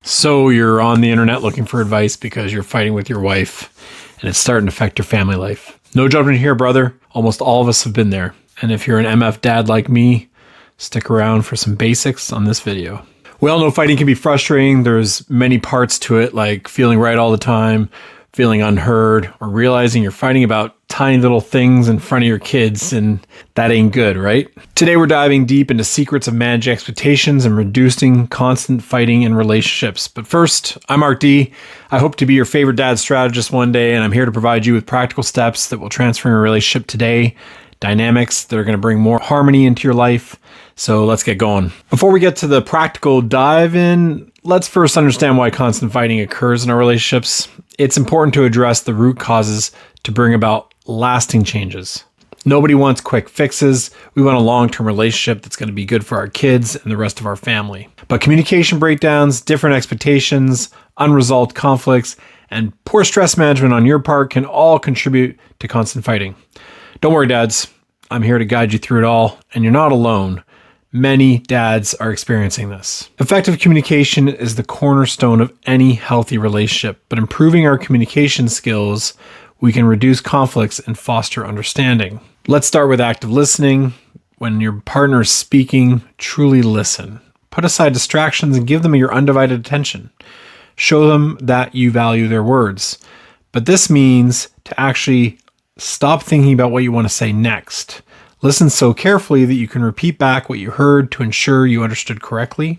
So you're on the internet looking for advice because you're fighting with your wife and it's starting to affect your family life. No judgment here, brother. Almost all of us have been there. And if you're an MF dad like me, stick around for some basics on this video. We all know fighting can be frustrating. There's many parts to it, like feeling right all the time, feeling unheard, or realizing you're fighting about tiny little things in front of your kids, and that ain't good, right? Today we're diving deep into secrets of managing expectations and reducing constant fighting in relationships. But first, I'm Mark D. I hope to be your favorite dad strategist one day, and I'm here to provide you with practical steps that will transform your relationship today, dynamics that are going to bring more harmony into your life. So let's get going. Before we get to the practical dive in, let's first understand why constant fighting occurs in our relationships. It's important to address the root causes to bring about lasting changes. Nobody wants quick fixes. We want a long-term relationship that's going to be good for our kids and the rest of our family. But communication breakdowns, different expectations, unresolved conflicts, and poor stress management on your part can all contribute to constant fighting. Don't worry, dads. I'm here to guide you through it all, and you're not alone. Many dads are experiencing this. Effective communication is the cornerstone of any healthy relationship, but improving our communication skills, we can reduce conflicts and foster understanding. Let's start with active listening. When your partner is speaking, truly listen. Put aside distractions and give them your undivided attention. Show them that you value their words. But this means to actually stop thinking about what you want to say next. Listen so carefully that you can repeat back what you heard to ensure you understood correctly.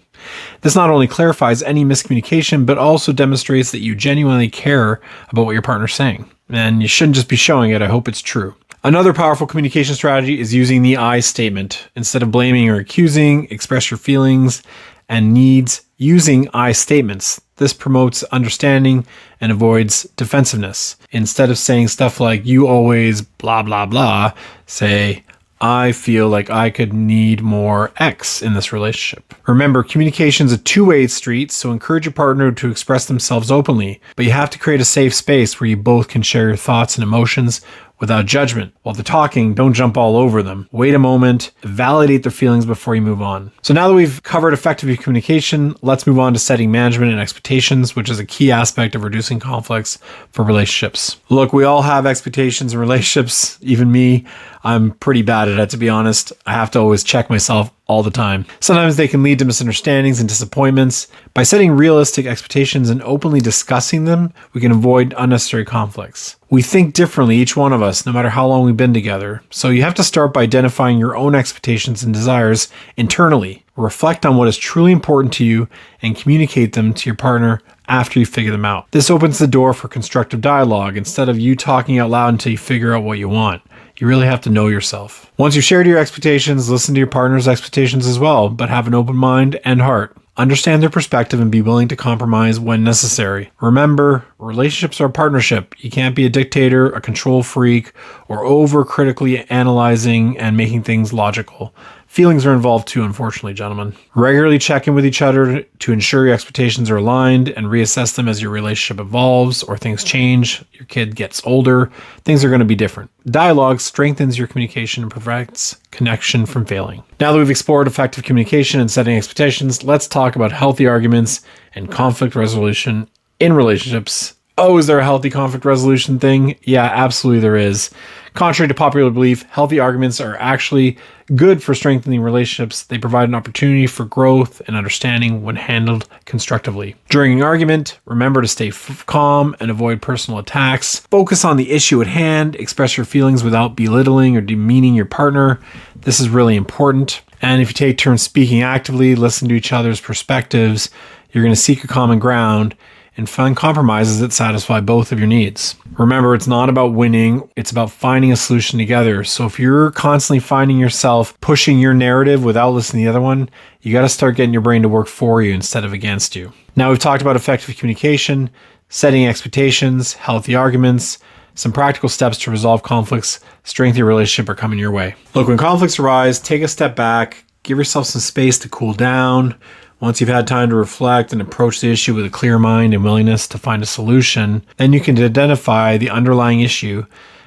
This not only clarifies any miscommunication, but also demonstrates that you genuinely care about what your partner's saying. And you shouldn't just be showing it. I hope it's true. Another powerful communication strategy is using the I statement. Instead of blaming or accusing, express your feelings and needs using I statements. This promotes understanding and avoids defensiveness. Instead of saying stuff like, you always blah, blah, blah, say, I feel like I could need more X in this relationship. Remember, communication is a two-way street, so encourage your partner to express themselves openly, but you have to create a safe space where you both can share your thoughts and emotions without judgment. While they're talking, don't jump all over them. Wait a moment, validate their feelings before you move on. So now that we've covered effective communication, let's move on to setting management and expectations, which is a key aspect of reducing conflicts for relationships. Look, we all have expectations in relationships, even me. I'm pretty bad at it, to be honest. I have to always check myself all the time. Sometimes they can lead to misunderstandings and disappointments. By setting realistic expectations and openly discussing them, we can avoid unnecessary conflicts. We think differently, each one of us, no matter how long we've been together. So you have to start by identifying your own expectations and desires internally. Reflect on what is truly important to you and communicate them to your partner after you figure them out. This opens the door for constructive dialogue instead of you talking out loud until you figure out what you want. You really have to know yourself. Once you've shared your expectations, listen to your partner's expectations as well, but have an open mind and heart. Understand their perspective and be willing to compromise when necessary. Remember, relationships are a partnership. You can't be a dictator, a control freak, or over-critically analyzing and making things logical. Feelings are involved too, unfortunately, gentlemen. Regularly check in with each other to ensure your expectations are aligned and reassess them as your relationship evolves or things change, your kid gets older, things are going to be different. Dialogue strengthens your communication and prevents connection from failing. Now that we've explored effective communication and setting expectations, let's talk about healthy arguments and conflict resolution in relationships. Oh, is there a healthy conflict resolution thing? Yeah, absolutely there is. Contrary to popular belief, healthy arguments are actually good for strengthening relationships. They provide an opportunity for growth and understanding when handled constructively. During an argument, remember to stay calm and avoid personal attacks. Focus on the issue at hand. Express your feelings without belittling or demeaning your partner. This is really important. And if you take turns speaking actively, listen to each other's perspectives, you're going to seek a common ground and find compromises that satisfy both of your needs. Remember, it's not about winning, it's about finding a solution together. So if you're constantly finding yourself pushing your narrative without listening to the other one, you got to start getting your brain to work for you instead of against you. Now we've talked about effective communication, setting expectations, healthy arguments, some practical steps to resolve conflicts, strengthen your relationship are coming your way. Look, when conflicts arise, take a step back, give yourself some space to cool down. Once you've had time to reflect and approach the issue with a clear mind and willingness to find a solution, then you can identify the underlying issue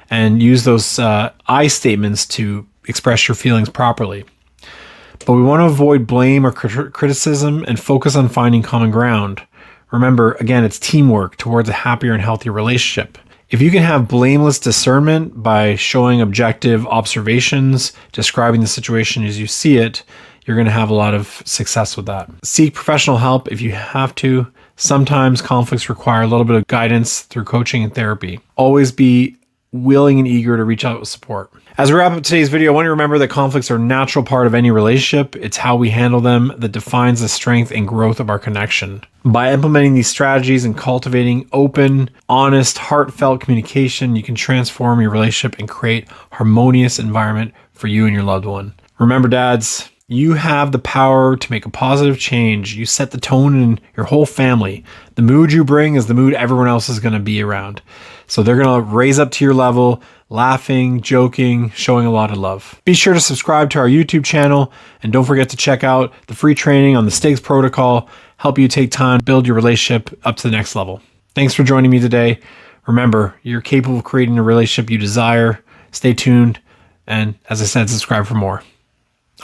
and use those I statements to express your feelings properly. But we want to avoid blame or criticism and focus on finding common ground. Remember, again, it's teamwork towards a happier and healthier relationship. If you can have blameless discernment by showing objective observations, describing the situation as you see it, you're going to have a lot of success with that. Seek professional help if you have to. Sometimes conflicts require a little bit of guidance through coaching and therapy. Always be willing and eager to reach out with support. As we wrap up today's video, I want you to remember that conflicts are a natural part of any relationship. It's how we handle them that defines the strength and growth of our connection. By implementing these strategies and cultivating open, honest, heartfelt communication, you can transform your relationship and create a harmonious environment for you and your loved one. Remember, dads, you have the power to make a positive change. You set the tone in your whole family. The mood you bring is the mood everyone else is going to be around. So they're going to raise up to your level, laughing, joking, showing a lot of love. Be sure to subscribe to our YouTube channel, and don't forget to check out the free training on the Stakes Protocol, help you take time to build your relationship up to the next level. Thanks for joining me today. Remember, you're capable of creating a relationship you desire. Stay tuned, and as I said, subscribe for more.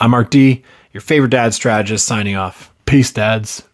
I'm Mark D, your favorite dad strategist, signing off. Peace, dads.